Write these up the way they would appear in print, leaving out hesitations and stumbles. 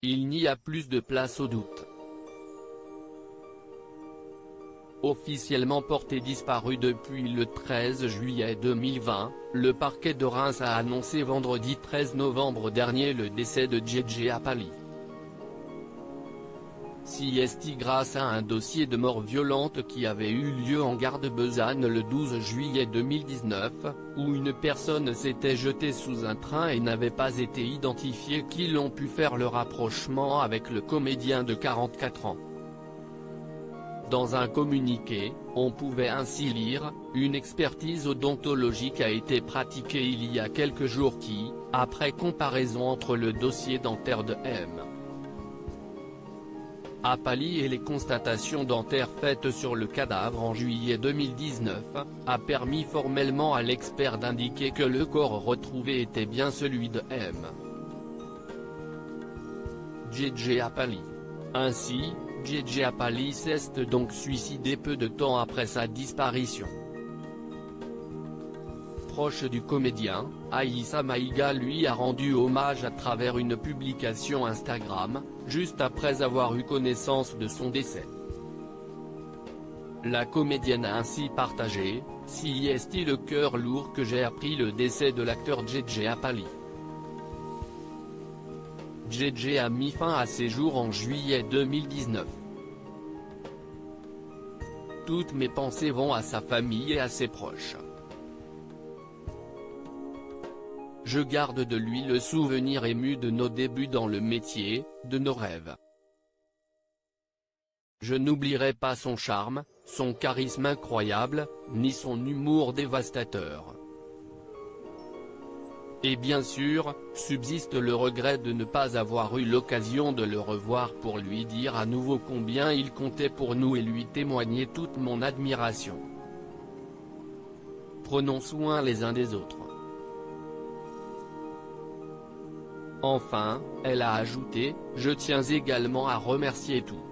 Il n'y a plus de place au doute. Officiellement porté disparu depuis le 13 juillet 2020, le parquet de Reims a annoncé vendredi 13 novembre dernier le décès de JJ Apali. CST grâce à un dossier de mort violente qui avait eu lieu en gare de Besançon le 12 juillet 2019, où une personne s'était jetée sous un train et n'avait pas été identifiée, qui l'ont pu faire le rapprochement avec le comédien de 44 ans. Dans un communiqué, on pouvait ainsi lire « Une expertise odontologique a été pratiquée il y a quelques jours qui, après comparaison entre le dossier dentaire de M. Apali et les constatations dentaires faites sur le cadavre en juillet 2019, a permis formellement à l'expert d'indiquer que le corps retrouvé était bien celui de M. JJ Apali. Ainsi, JJ Apali s'est donc suicidé peu de temps après sa disparition. Proche du comédien, Aïssa Maïga lui a rendu hommage à travers une publication Instagram, juste après avoir eu connaissance de son décès. La comédienne a ainsi partagé « Si est-il le cœur lourd que j'ai appris le décès de l'acteur JJ Apali. JJ a mis fin à ses jours en juillet 2019. Toutes mes pensées vont à sa famille et à ses proches. Je garde de lui le souvenir ému de nos débuts dans le métier, de nos rêves. Je n'oublierai pas son charme, son charisme incroyable, ni son humour dévastateur. Et bien sûr, subsiste le regret de ne pas avoir eu l'occasion de le revoir pour lui dire à nouveau combien il comptait pour nous et lui témoigner toute mon admiration. Prenons soin les uns des autres. » Enfin, elle a ajouté « Je tiens également à remercier tous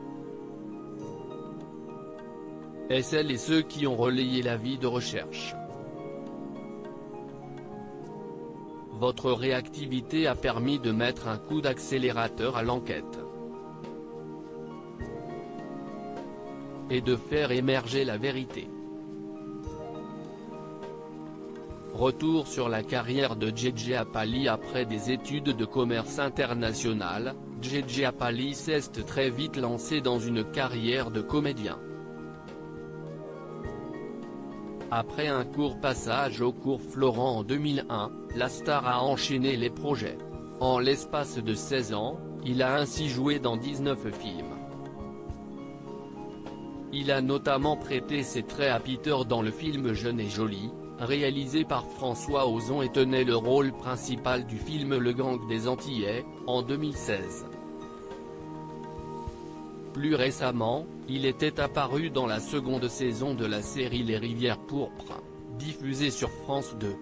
et celles et ceux qui ont relayé l'avis de recherche. Votre réactivité a permis de mettre un coup d'accélérateur à l'enquête et de faire émerger la vérité. » Retour sur la carrière de JJ Apali. Après des études de commerce international, JJ Apali s'est très vite lancé dans une carrière de comédien. Après un court passage au cours Florent en 2001, la star a enchaîné les projets. En l'espace de 16 ans, il a ainsi joué dans 19 films. Il a notamment prêté ses traits à Peter dans le film Jeune et Jolie, réalisé par François Ozon, et tenait le rôle principal du film Le Gang des Antillais, en 2016. Plus récemment, il était apparu dans la seconde saison de la série Les Rivières pourpres, diffusée sur France 2.